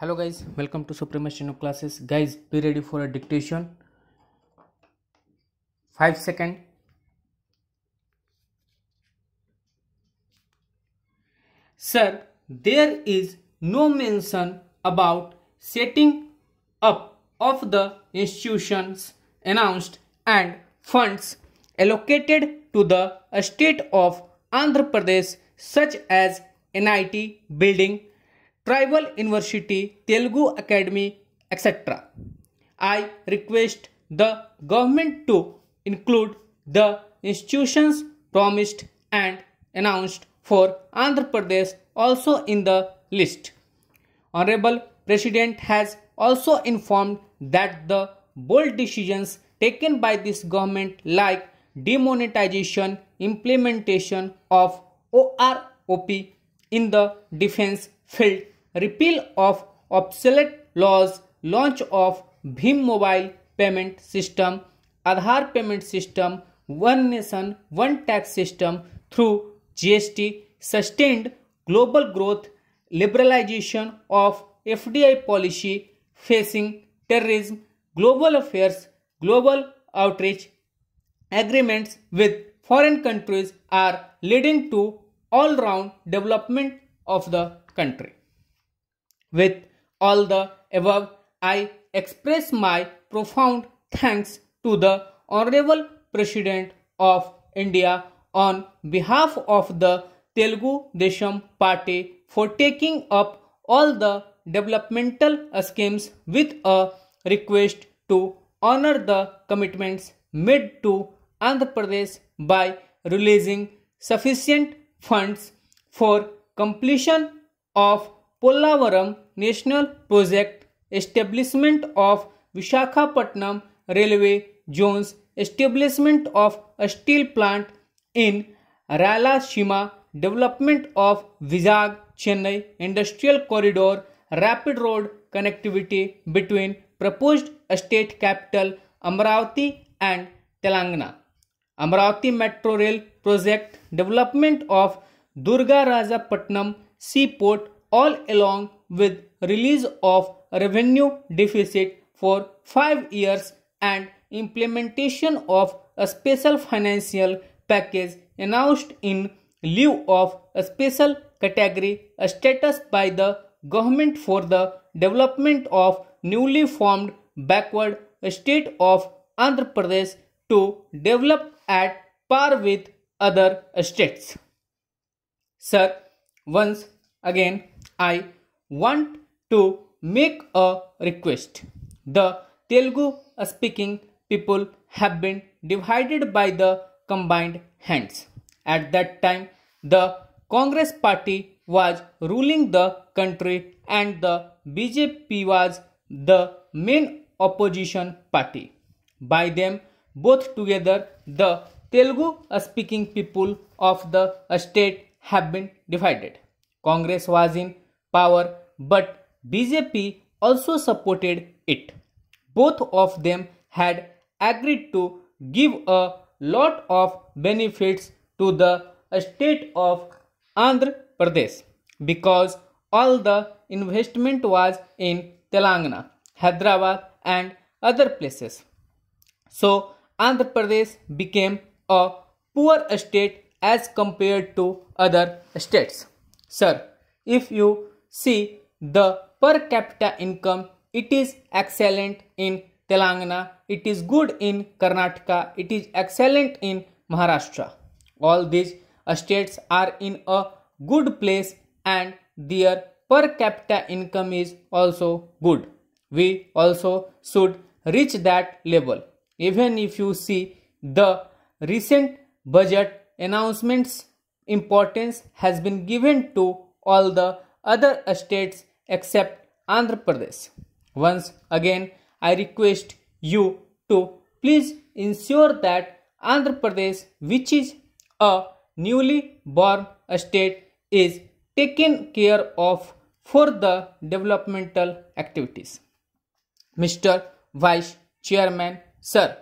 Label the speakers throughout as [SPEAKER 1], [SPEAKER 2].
[SPEAKER 1] Hello guys, welcome to Supremacy No Classes. Guys, be ready for a dictation. 5 seconds. Sir, there is no mention about setting up of the institutions announced and funds allocated to the state of Andhra Pradesh such as NIT building, Tribal University, Telugu Academy, etc. I request the government to include the institutions promised and announced for Andhra Pradesh also in the list. Honorable President has also informed that the bold decisions taken by this government like demonetization, implementation of OROP in the defense field, repeal of obsolete laws, launch of Bhim mobile payment system, Aadhaar payment system, One Nation, One Tax system through GST, sustained global growth, liberalization of FDI policy, facing terrorism, global affairs, global outreach, agreements with foreign countries are leading to all-round development of the country. With all the above, I express my profound thanks to the Honorable President of India on behalf of the Telugu Desam Party for taking up all the developmental schemes with a request to honor the commitments made to Andhra Pradesh by releasing sufficient funds for completion of Pollavaram National Project, establishment of Visakhapatnam Railway Zones, establishment of a steel plant in Rayalaseema, development of Vizag Chennai Industrial Corridor, rapid road connectivity between proposed state capital Amaravati and Telangana, Amaravati Metro Rail Project, development of Durga Rajapatnam Seaport, all along with release of revenue deficit for 5 years and implementation of a special financial package announced in lieu of a special category status by the government for the development of newly formed backward state of Andhra Pradesh to develop at par with other states. Sir, once again I want to make a request. The Telugu speaking people have been divided by the combined hands. At that time, the Congress party was ruling the country and the BJP was the main opposition party. By them both together, the Telugu speaking people of the state have been divided. Congress was in power, but BJP also supported it. Both of them had agreed to give a lot of benefits to the state of Andhra Pradesh because all the investment was in Telangana, Hyderabad and other places. So Andhra Pradesh became a poor state as compared to other states. Sir, if you see the per capita income, it is excellent in Telangana, it is good in Karnataka, it is excellent in Maharashtra. All these states are in a good place and their per capita income is also good. We also should reach that level. Even if you see the recent budget announcements, importance has been given to all the other states except Andhra Pradesh. Once again, I request you to please ensure that Andhra Pradesh, which is a newly born state, is taken care of for the developmental activities. Mr. Vice Chairman, Sir,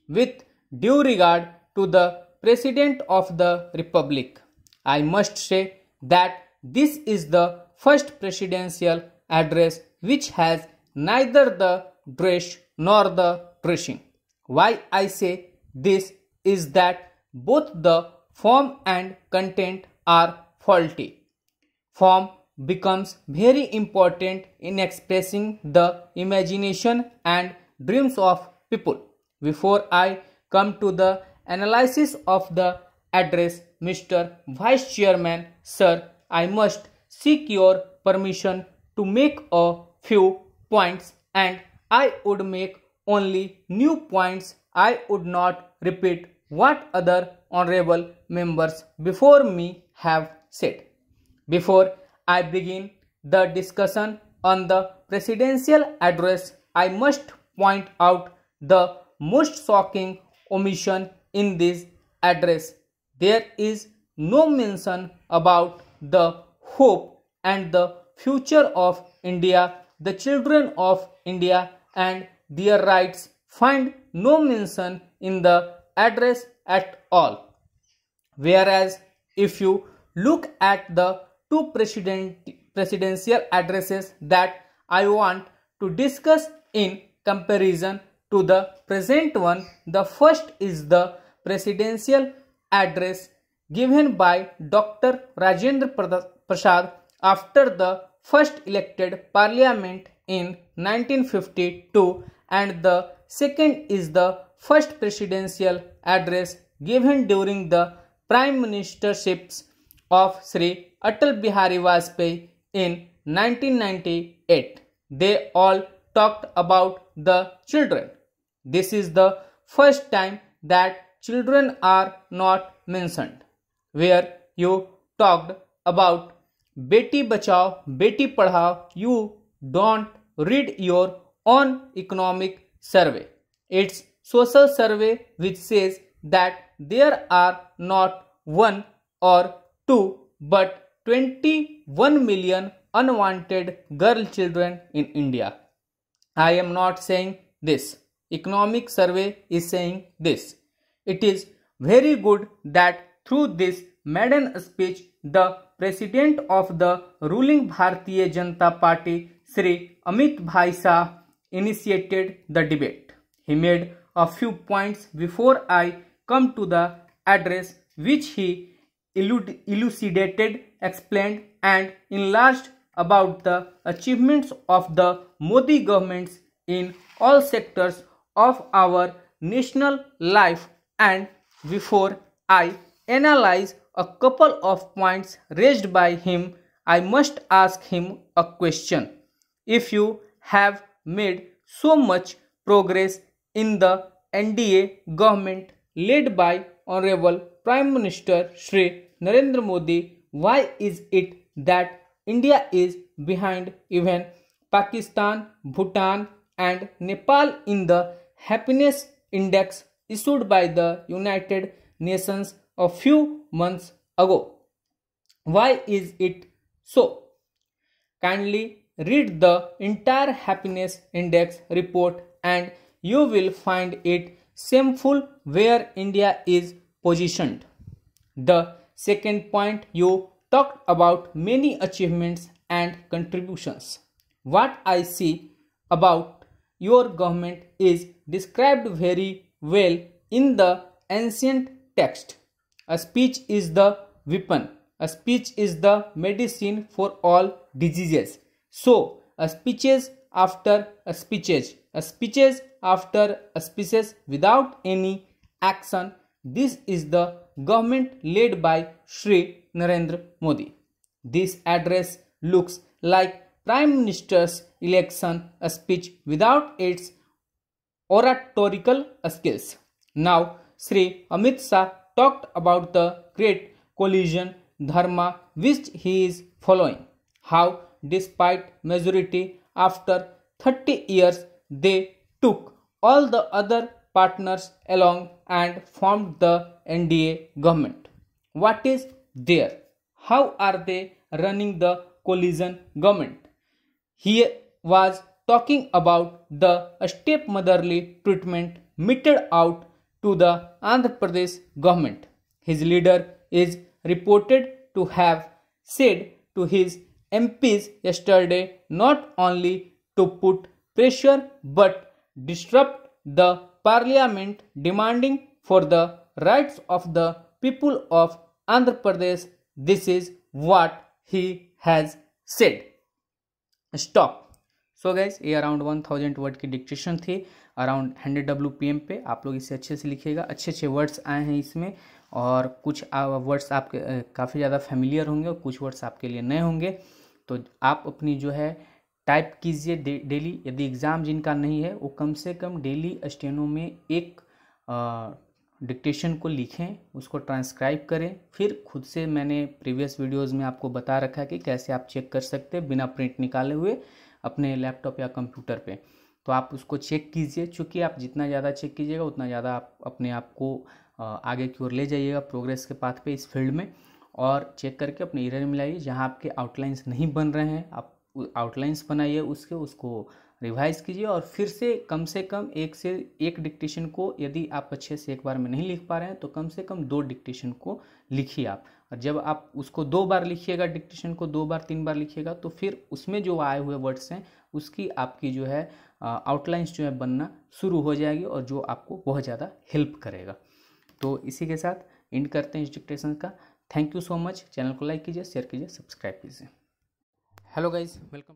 [SPEAKER 1] with due regard to the President of the Republic, I must say that this is the first presidential address which has neither the dress nor the dressing. Why I say this is that both the form and content are faulty. Form becomes very important in expressing the imagination and dreams of people. Before I come to the analysis of the address, Mr. Vice Chairman, Sir, I must seek your permission to make a few points, and I would make only new points. I would not repeat what other honorable members before me have said. Before I begin the discussion on the presidential address, I must point out the most shocking omission in this address. There is no mention about the hope and the future of India, the children of India, and their rights find no mention in the address at all. Whereas, if you look at the two presidential addresses that I want to discuss in comparison to the present one, the first is the presidential address given by Dr. Rajendra Prasad after the first elected parliament in 1952, and the second is the first presidential address given during the prime ministerships of Sri Atal Bihari Vajpayee in 1998. They all talked about the children. This is the first time that children are not mentioned. Where you talked about Beti Bachao, Beti Padhao, you don't read your own economic survey. It's social survey which says that there are not one or two but 21 million unwanted girl children in India. I am not saying this. Economic survey is saying this. It is very good that through this maiden speech, the president of the ruling Bharatiya Janata Party, Sri Amit Bhai Shah, initiated the debate. He made a few points before I come to the address, which he elucidated, explained, and enlarged about the achievements of the Modi governments in all sectors of our national life. And before I analyze a couple of points raised by him, I must ask him a question. If you have made so much progress in the NDA government led by Honorable Prime Minister Shri Narendra Modi, why is it that India is behind even Pakistan, Bhutan, and Nepal in the happiness index issued by the United Nations a few months ago? Why is it so? Kindly read the entire happiness index report and you will find it shameful where India is positioned. The second point, you talked about many achievements and contributions. What I see about your government is described very well in the ancient text. A speech is the weapon. A speech is the medicine for all diseases. So, a speeches after a speeches after a speeches without any action. This is the government led by Shri Narendra Modi. This address looks like Prime Minister's election speech without its oratorical skills. Now, Sri Amit Shah talked about the great coalition dharma which he is following. How, despite majority after 30 years, they took all the other partners along and formed the NDA government. What is there? How are they running the coalition government? He was talking about the stepmotherly treatment meted out to the Andhra Pradesh government. His leader is reported to have said to his MPs yesterday not only to put pressure but disrupt the parliament demanding for the rights of the people of Andhra Pradesh. This is what he has said. Stop. So guys ये around 1000 word की dictation थी around 100 WPM पे। आप लोग इसे अच्छे से लिखिएगा, अच्छे अच्छे वर्ड्स आए हैं इसमें और कुछ वर्ड्स आपके काफ़ी ज़्यादा फेमिलियर होंगे और कुछ वर्ड्स आपके लिए नए होंगे। तो आप अपनी जो है टाइप कीजिए डेली। यदि एग्ज़ाम जिनका नहीं है वो कम से कम डेली स्टेनो में एक डिक्टेशन को लिखें, उसको ट्रांसक्राइब करें। फिर खुद से मैंने प्रीवियस वीडियोज़ में आपको बता रखा है कि कैसे आप चेक कर सकते हैं बिना प्रिंट निकाले हुए अपने लैपटॉप या कंप्यूटर पे। तो आप उसको चेक कीजिए, चूँकि आप जितना ज़्यादा चेक कीजिएगा उतना ज़्यादा आप अपने आप को आगे की ओर ले जाइएगा प्रोग्रेस के पाथ पे इस फील्ड में। और चेक करके अपने एरर मिलाइए। जहाँ आपके आउटलाइंस नहीं बन रहे हैं आप आउटलाइंस बनाइए, उसको रिवाइज कीजिए और फिर से कम एक से एक डिक्टेशन को यदि आप अच्छे से एक बार में नहीं लिख पा रहे हैं तो कम से कम 2 डिक्टेशन को लिखिए आप। और जब आप उसको 2 बार लिखिएगा, डिक्टेशन को 2 बार 3 बार लिखिएगा तो फिर उसमें जो आए हुए वर्ड्स हैं उसकी आपकी जो है आउटलाइंस जो है बनना शुरू हो जाएगी और जो आपको बहुत ज़्यादा हेल्प करेगा। तो इसी के साथ एंड करते हैं इस डिक्टेशन का। Thank you so much. Channel को लाइक कीजिए, शेयर कीजिए, सब्सक्राइब कीजिए। Hello guys, welcome.